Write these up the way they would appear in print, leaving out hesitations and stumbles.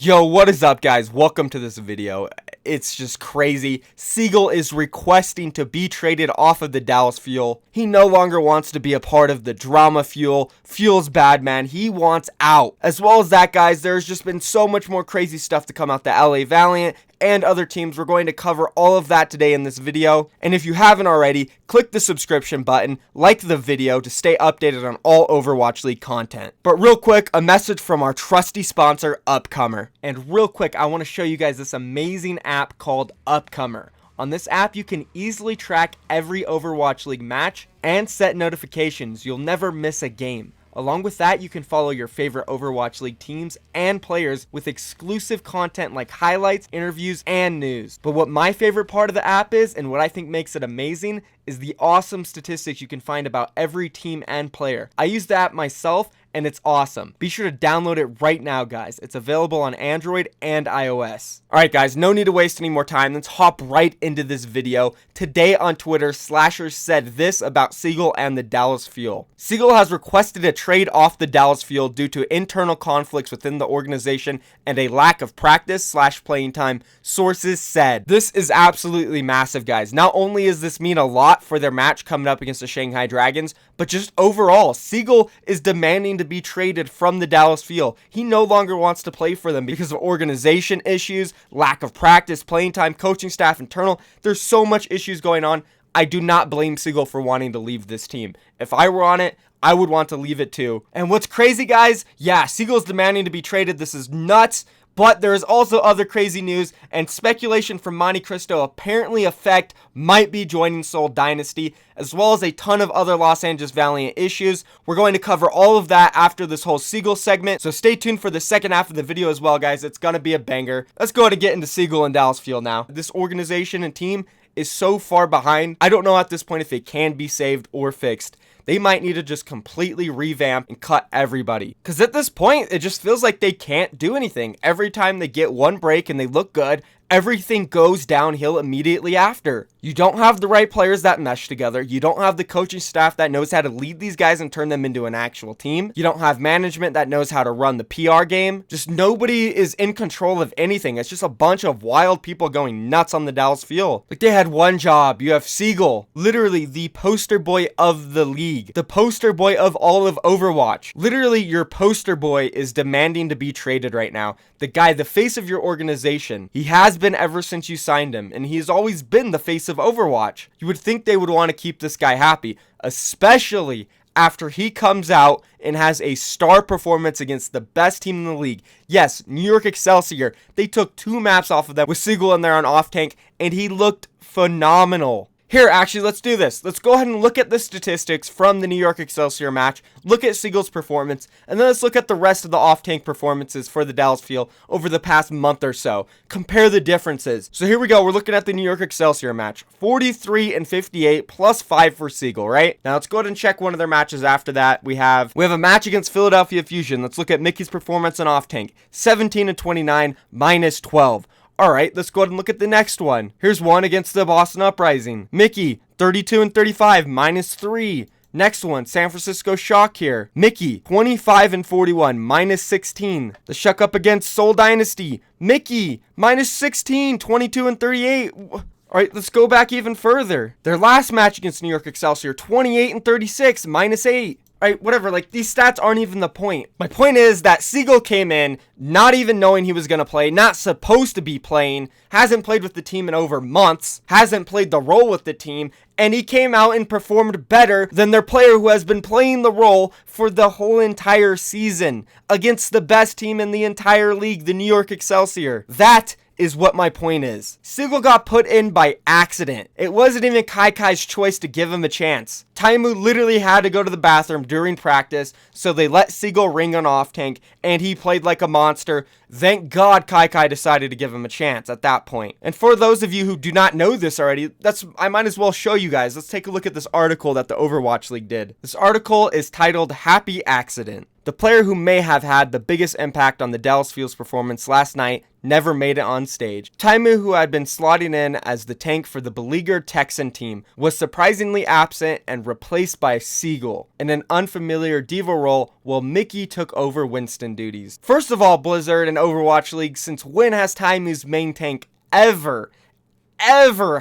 Yo, what is up, guys? Welcome to this video. It's just crazy. Seagull is requesting to be traded off of the Dallas Fuel. He no longer wants to be a part of the drama Fuel. Fuel's bad, man. He wants out. As well as that, guys, there's just been so much more crazy stuff to come out the LA Valiant and other teams. We're going to cover all of that today in this video. And if you haven't already, click the subscription button, like the video to stay updated on all Overwatch League content. But real quick, a message from our trusty sponsor, Upcomer. And real quick, I want to show you guys this amazing app called Upcomer. On this app, you can easily track every Overwatch League match and set notifications. You'll never miss a game. Along with that, you can follow your favorite Overwatch League teams and players with exclusive content like highlights, interviews, and news. But what my favorite part of the app is, and what I think makes it amazing, is the awesome statistics you can find about every team and player. I use the app myself, and it's awesome. Be sure to download it right now, guys. It's available on Android and iOS. Alright, guys, no need to waste any more time. Let's hop right into this video. Today on Twitter, Slasher said this about Seagull and the Dallas Fuel. Seagull has requested a trade off the Dallas Fuel due to internal conflicts within the organization and a lack of practice/playing time, sources said. This is absolutely massive, guys. Not only does this mean a lot for their match coming up against the Shanghai Dragons, but just overall, Seagull is demanding to be traded from the Dallas Fuel. He no longer wants to play for them because of organization issues, lack of practice, playing time, coaching staff, internal. There's so much issues going on. I do not blame Seagull for wanting to leave this team. If I were on it, I would want to leave it too. And what's crazy, guys? Yeah, Seagull's demanding to be traded. This is nuts. But there is also other crazy news and speculation from Monte Cristo. Apparently Effect might be joining Seoul Dynasty, as well as a ton of other Los Angeles Valiant issues. We're going to cover all of that after this whole Seagull segment, so stay tuned for the second half of the video as well, guys. It's going to be a banger. Let's go ahead and get into Seagull and Dallas Fuel now. This organization and team is so far behind. I don't know at this point if it can be saved or fixed. They might need to just completely revamp and cut everybody. Because at this point, it just feels like they can't do anything. Every time they get one break and they look good, everything goes downhill immediately after. You don't have the right players that mesh together. You don't have the coaching staff that knows how to lead these guys and turn them into an actual team. You don't have management that knows how to run the PR game. Just nobody is in control of anything. It's just a bunch of wild people going nuts on the Dallas Fuel. Like, they had one job. You have Seagull, literally the poster boy of the league, the poster boy of all of Overwatch. Literally, your poster boy is demanding to be traded right now. The guy, the face of your organization. He has been ever since you signed him, and he's always been the face of Overwatch. You would think they would want to keep this guy happy, especially after he comes out and has a star performance against the best team in the league. Yes, New York Excelsior. They took 2 maps off of them with Seagull in there on off tank, and he looked phenomenal. Here, actually, let's do this. Let's go ahead and look at the statistics from the New York Excelsior match, look at Seagull's performance, and then let's look at the rest of the off-tank performances for the Dallas Fuel over the past month or so. Compare the differences. So here we go. We're looking at the New York Excelsior match. 43 and 58 plus 5 for Seagull, right? Now let's go ahead and check one of their matches after that. We have a match against Philadelphia Fusion. Let's look at Mickey's performance on off-tank. 17 and 29 minus 12. Alright, let's go ahead and look at the next one. Here's one against the Boston Uprising. Mickey, 32 and 35, minus 3. Next one, San Francisco Shock here. Mickey, 25 and 41, minus 16. The Shuck up against Seoul Dynasty. Mickey, minus 16, 22 and 38. Alright, let's go back even further. Their last match against New York Excelsior, 28 and 36, minus 8. Alright, whatever, like, these stats aren't even the point. My point is that Seagull came in not even knowing he was going to play, not supposed to be playing, hasn't played with the team in over months, hasn't played the role with the team, and he came out and performed better than their player who has been playing the role for the whole entire season against the best team in the entire league, the New York Excelsior. That is what my point is. Seagull got put in by accident. It wasn't even Kai's choice to give him a chance. Taimu literally had to go to the bathroom during practice, so they let Seagull ring on off tank, and he played like a monster. Thank God Kai decided to give him a chance at that point. And for those of you who do not know this already, I might as well show you guys. Let's take a look at this article that the Overwatch League did. This article is titled Happy Accident. The player who may have had the biggest impact on the Dallas Fuel's performance last night never made it on stage. Taimu, who had been slotting in as the tank for the beleaguered Texan team, was surprisingly absent and replaced by Seagull in an unfamiliar diva role while Mickey took over Winston duties. First of all, Blizzard and Overwatch League since when has Taimu's main tank ever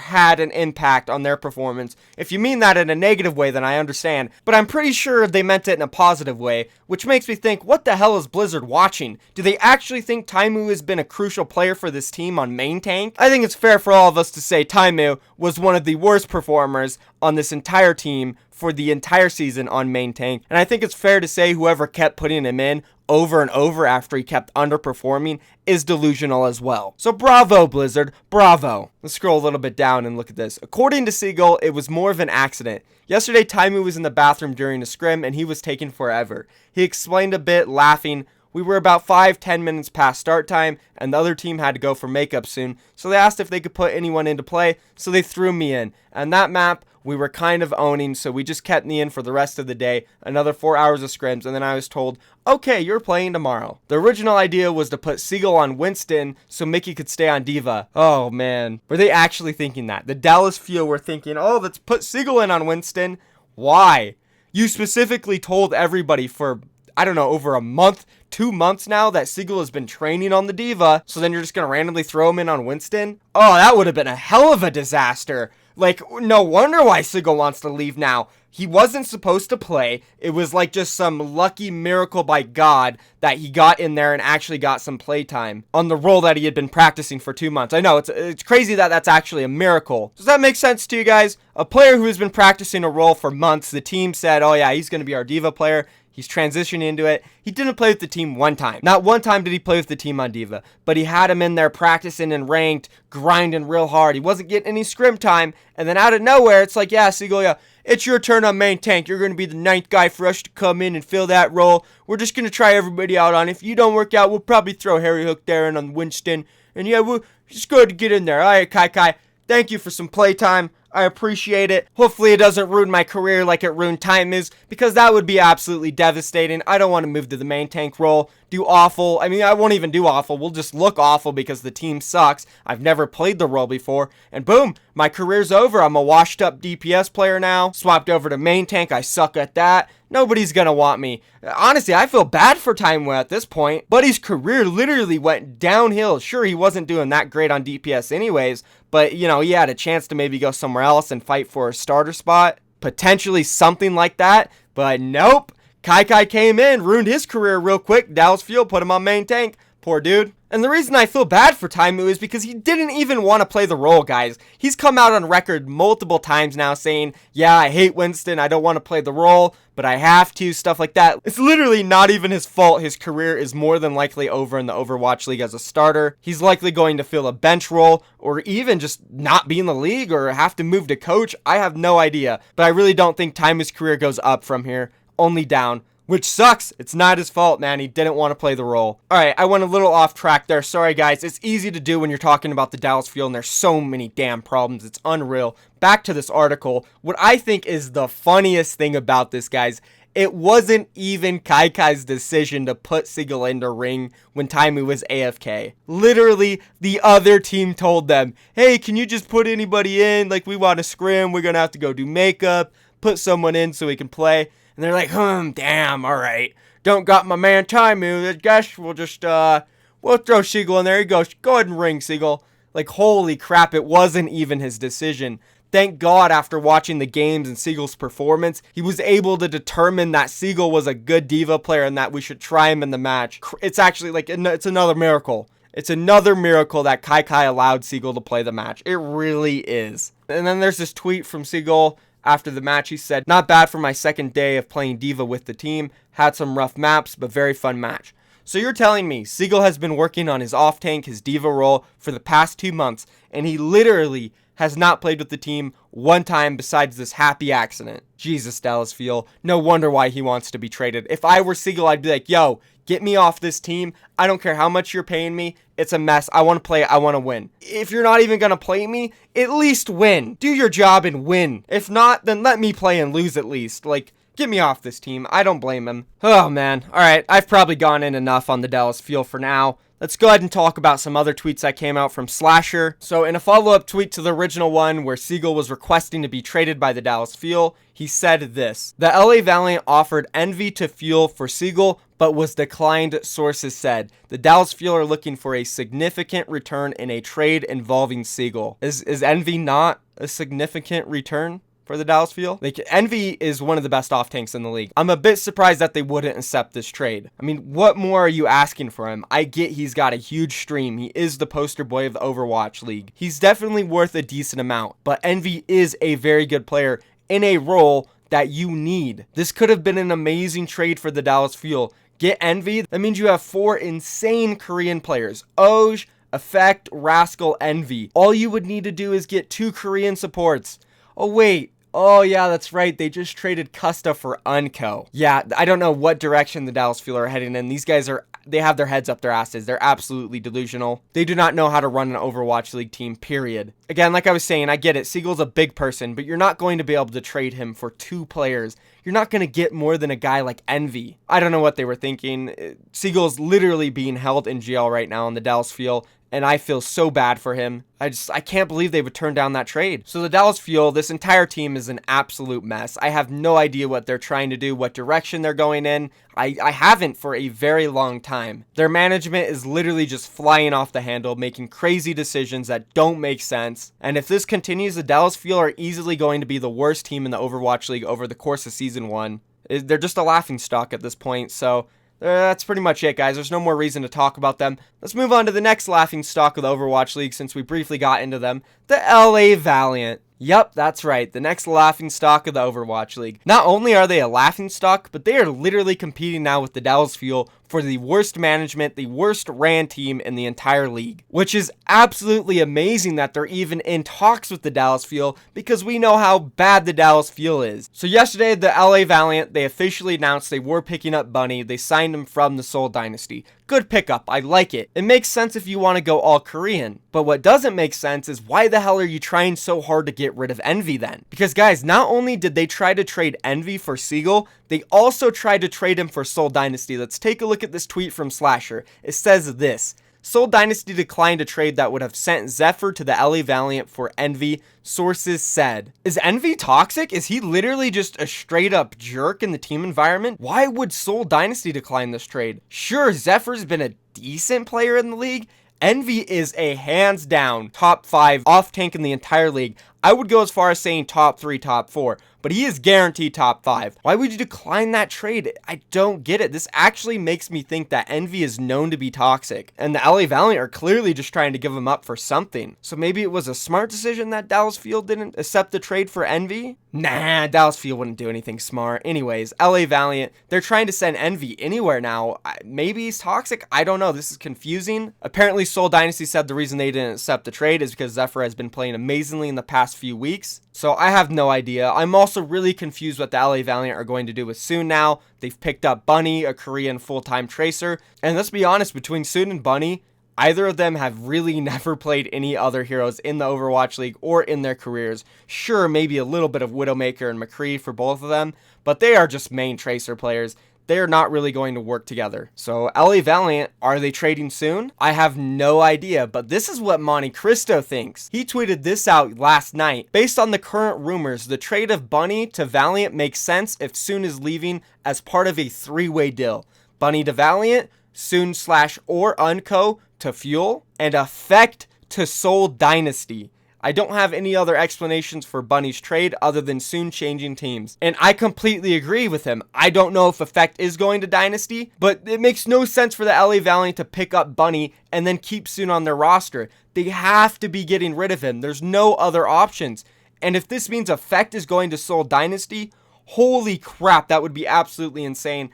had an impact on their performance? If you mean that in a negative way, then I understand, but I'm pretty sure they meant it in a positive way, which makes me think, what the hell is Blizzard watching? Do they actually think Taimu has been a crucial player for this team on main tank? I think it's fair for all of us to say Taimu was one of the worst performers on this entire team for the entire season on main tank, and I think it's fair to say whoever kept putting him in over and over after he kept underperforming is delusional as well. So bravo, Blizzard, bravo. Let's scroll a little bit down and look at this. According to Seagull, it was more of an accident. Yesterday, Taimu was in the bathroom during a scrim and he was taking forever. He explained a bit, laughing. We were about 5-10 minutes past start time, and the other team had to go for makeup soon, so they asked if they could put anyone into play, so they threw me in. And that map, we were kind of owning, so we just kept me in for the rest of the day, another 4 hours of scrims, and then I was told, okay, you're playing tomorrow. The original idea was to put Seagull on Winston so Mickey could stay on Diva. Oh man, were they actually thinking that? The Dallas Fuel were thinking, oh, let's put Seagull in on Winston. Why? You specifically told everybody for, I don't know, over a month, 2 months now that Seagull has been training on the Diva, so then you're just gonna randomly throw him in on Winston? Oh, that would have been a hell of a disaster. Like, no wonder why Seagull wants to leave now. He wasn't supposed to play. It was like just some lucky miracle by God that he got in there and actually got some playtime on the role that he had been practicing for 2 months. I know, it's crazy that that's actually a miracle. Does that make sense to you guys? A player who has been practicing a role for months, the team said, oh yeah, he's going to be our Diva player. He's transitioning into it. He didn't play with the team one time. Not one time did he play with the team on Diva, but he had him in there practicing and ranked, grinding real hard. He wasn't getting any scrim time, and then out of nowhere, it's like, yeah, Seagull, yeah, it's your turn on main tank. You're going to be the 9th guy for us to come in and fill that role. We're just going to try everybody out on. If you don't work out, we'll probably throw Harry Hook there and on Winston. And yeah, we'll just go to get in there. All right, Kai, thank you for some playtime. I appreciate it. Hopefully it doesn't ruin my career like it ruined Taimu's, because that would be absolutely devastating. I don't want to move to the main tank role, do awful. I mean, I won't even do awful. We'll just look awful because the team sucks. I've never played the role before. And boom, my career's over. I'm a washed up DPS player now. Swapped over to main tank. I suck at that. Nobody's gonna want me. Honestly, I feel bad for Taimu at this point. Buddy's career literally went downhill. Sure, he wasn't doing that great on DPS anyways, but, you know, he had a chance to maybe go somewhere else and fight for a starter spot. Potentially something like that, but nope. Kai came in, ruined his career real quick. Dallas Fuel put him on main tank. Poor dude. And the reason I feel bad for Taimu is because he didn't even want to play the role, guys. He's come out on record multiple times now saying, yeah, I hate Winston, I don't want to play the role, but I have to, stuff like that. It's literally not even his fault. His career is more than likely over in the Overwatch League as a starter. He's likely going to fill a bench role, or even just not be in the league, or have to move to coach. I have no idea, but I really don't think Taimu's career goes up from here, only down. Which sucks. It's not his fault, man. He didn't want to play the role. Alright, I went a little off track there. Sorry, guys. It's easy to do when you're talking about the Dallas Fuel, and there's so many damn problems. It's unreal. Back to this article. What I think is the funniest thing about this, guys, it wasn't even Kai's decision to put Seagull into ring when Taimu was AFK. Literally, the other team told them, hey, can you just put anybody in? Like, we want to scrim. We're going to have to go do makeup. Put someone in so he can play. And they're like, damn, alright. Don't got my man Taimu. I guess we'll just, we'll throw Seagull in there. He goes, go ahead and ring, Seagull. Like, holy crap, it wasn't even his decision. Thank God, after watching the games and Seagull's performance, he was able to determine that Seagull was a good Diva player and that we should try him in the match. It's actually, like, it's another miracle. It's another miracle that Kai allowed Seagull to play the match. It really is. And then there's this tweet from Seagull. After the match, he said, not bad for my second day of playing Diva with the team. Had some rough maps, but very fun match. So you're telling me Seagull has been working on his off-tank, his Diva role, for the past 2 months, and he literally has not played with the team one time besides this happy accident. Jesus, Dallas Fuel. No wonder why he wants to be traded. If I were Seagull, I'd be like, yo, get me off this team. I don't care how much you're paying me. It's a mess. I want to play. I want to win. If you're not even going to play me, at least win. Do your job and win. If not, then let me play and lose at least. Like, Get me off this team. I don't blame him. Oh, man. All right, I've probably gone in enough on the Dallas Fuel for now. Let's go ahead and talk about some other tweets that came out from Slasher. So in a follow-up tweet to the original one where Seagull was requesting to be traded by the Dallas Fuel, he said this: "The LA Valiant offered Envy to Fuel for Seagull, but was declined, sources said. The Dallas Fuel are looking for a significant return in a trade involving Seagull." Is Envy not a significant return for the Dallas Fuel? Like, Envy is one of the best off tanks in the league. I'm a bit surprised that they wouldn't accept this trade. I mean, what more are you asking for him? I get he's got a huge stream. He is the poster boy of the Overwatch League. He's definitely worth a decent amount, but Envy is a very good player in a role that you need. This could have been an amazing trade for the Dallas Fuel. Get Envy. That means you have 4 insane Korean players: Oj, Effect, Rascal, Envy. All you would need to do is get 2 Korean supports. Oh, wait. Oh, yeah, that's right. They just traded Custa for Unco. Yeah, I don't know what direction the Dallas Fuel are heading in. These guys they have their heads up their asses. They're absolutely delusional. They do not know how to run an Overwatch League team, period. Again, like I was saying, I get it. Seagull's a big person, but you're not going to be able to trade him for 2 players. You're not going to get more than a guy like Envy. I don't know what they were thinking. Seagull's literally being held in jail right now on the Dallas Fuel, and I feel so bad for him. I can't believe they would turn down that trade. So the Dallas Fuel, this entire team is an absolute mess. I have no idea what they're trying to do, what direction they're going in. I haven't for a very long time. Their management is literally just flying off the handle, making crazy decisions that don't make sense. And if this continues, the Dallas Fuel are easily going to be the worst team in the Overwatch League over the course of Season 1. They're just a laughingstock at this point, so that's pretty much it, guys. There's no more reason to talk about them. Let's move on to the next laughingstock of the Overwatch League since we briefly got into them. The LA Valiant. Yep, that's right. The next laughingstock of the Overwatch League. Not only are they a laughingstock, but they are literally competing now with the Dallas Fuel for the worst management, the worst ran team in the entire league. Which is absolutely amazing that they're even in talks with the Dallas Fuel, because we know how bad the Dallas Fuel is. So yesterday, the LA Valiant, they officially announced they were picking up Bunny. They signed him from the Seoul Dynasty. Good pickup. I like it. It makes sense if you want to go all Korean. But what doesn't make sense is why the hell are you trying so hard to get rid of Envy then? Because guys, not only did they try to trade Envy for Seagull, they also tried to trade him for Seoul Dynasty. Let's take a look at this tweet from Slasher. It says this: Seoul Dynasty declined a trade that would have sent Zephyr to the LA Valiant for Envy, sources said. Is Envy toxic? Is he literally just a straight up jerk in the team environment? Why would Seoul Dynasty decline this trade? Sure, Zephyr's been a decent player in the league. Envy is a hands down top 5 off tank in the entire league. I would go as far as saying top 3, top 4, but he is guaranteed top 5. Why would you decline that trade? I don't get it. This actually makes me think that Envy is known to be toxic, and the LA Valiant are clearly just trying to give him up for something. So maybe it was a smart decision that Dallas Fuel didn't accept the trade for Envy? Nah, Dallas Fuel wouldn't do anything smart. Anyways, LA Valiant, they're trying to send Envy anywhere now. Maybe he's toxic? I don't know. This is confusing. Apparently, Seoul Dynasty said the reason they didn't accept the trade is because Zephyr has been playing amazingly in the past few weeks. So I have no idea. I'm also really confused what the LA Valiant are going to do with Soon now. They've picked up Bunny, a Korean full-time tracer. And let's be honest, between Soon and Bunny, either of them have really never played any other heroes in the Overwatch League or in their careers. Sure, maybe a little bit of Widowmaker and McCree for both of them, but they are just main tracer players. They're not really going to work together. So LA Valiant, are they trading soon? I have no idea, but this is what Monte Cristo thinks. He tweeted this out last night. Based on the current rumors, the trade of Bunny to Valiant makes sense if Soon is leaving as part of a 3-way deal. Bunny to Valiant, Soon/or Unco to Fuel, and Effect to Seoul Dynasty. I don't have any other explanations for Bunny's trade other than Soon changing teams. And I completely agree with him. I don't know if Effect is going to Dynasty, but it makes no sense for the LA Valiant to pick up Bunny and then keep Soon on their roster. They have to be getting rid of him. There's no other options. And if this means Effect is going to Seoul Dynasty, holy crap, that would be absolutely insane.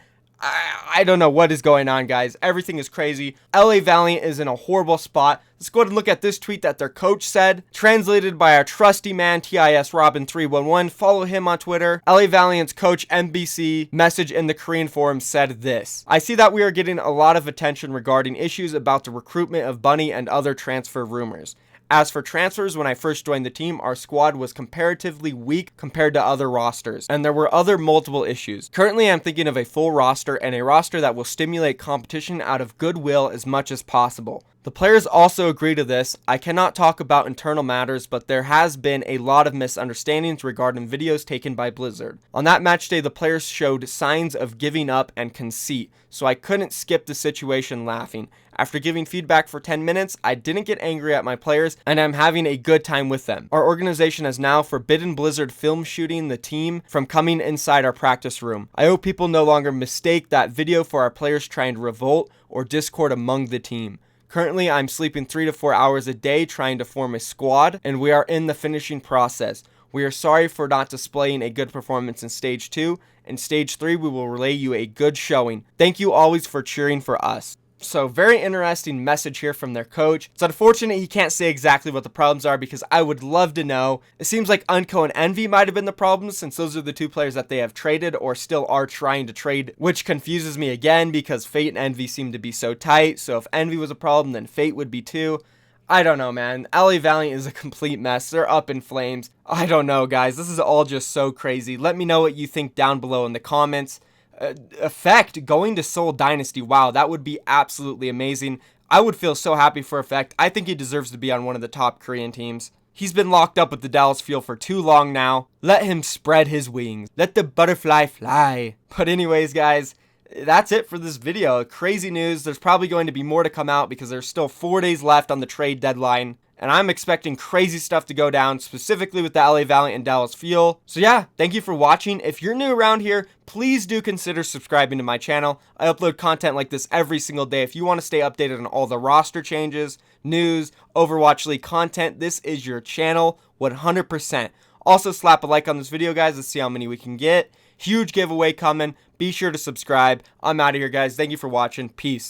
I don't know what is going on, guys. Everything is crazy. LA Valiant is in a horrible spot. Let's go ahead and look at this tweet that their coach said, translated by our trusty man, TIS Robin311. Follow him on Twitter. LA Valiant's coach, MBC, message in the Korean forum said this: I see that we are getting a lot of attention regarding issues about the recruitment of Bunny and other transfer rumors. As for transfers, when I first joined the team, our squad was comparatively weak compared to other rosters, and there were other multiple issues. Currently, I'm thinking of a full roster and a roster that will stimulate competition out of goodwill as much as possible. The players also agree to this. I cannot talk about internal matters, but there has been a lot of misunderstandings regarding videos taken by Blizzard. On that match day, the players showed signs of giving up and conceit, so I couldn't skip the situation laughing. After giving feedback for 10 minutes, I didn't get angry at my players, and I'm having a good time with them. Our organization has now forbidden Blizzard film shooting the team from coming inside our practice room. I hope people no longer mistake that video for our players trying to revolt or discord among the team. Currently, I'm sleeping 3 to 4 hours a day trying to form a squad, and we are in the finishing process. We are sorry for not displaying a good performance in Stage 2. In Stage 3, we will relay you a good showing. Thank you always for cheering for us. So, very interesting message here from their coach. It's unfortunate he can't say exactly what the problems are because I would love to know. It seems like Unco and Envy might have been the problems since those are the two players that they have traded or still are trying to trade, which confuses me again because Fate and Envy seem to be so tight. So if Envy was a problem, then Fate would be too. I don't know, man. LA Valiant is a complete mess. They're up in flames. I don't know, guys. This is all just so crazy. Let me know what you think down below in the comments. Effect going to Seoul Dynasty. Wow, that would be absolutely amazing. I would feel so happy for Effect. I think he deserves to be on one of the top Korean teams. He's been locked up with the Dallas Fuel for too long now. Let him spread his wings. Let the butterfly fly. But anyways, guys, that's it for this video. Crazy news. There's probably going to be more to come out because there's still 4 days left on the trade deadline. And I'm expecting crazy stuff to go down, specifically with the LA Valiant and Dallas Fuel. So yeah, thank you for watching. If you're new around here, please do consider subscribing to my channel. I upload content like this every single day. If you want to stay updated on all the roster changes, news, Overwatch League content, this is your channel 100%. Also slap a like on this video, guys. Let's see how many we can get. Huge giveaway coming. Be sure to subscribe. I'm out of here, guys. Thank you for watching. Peace.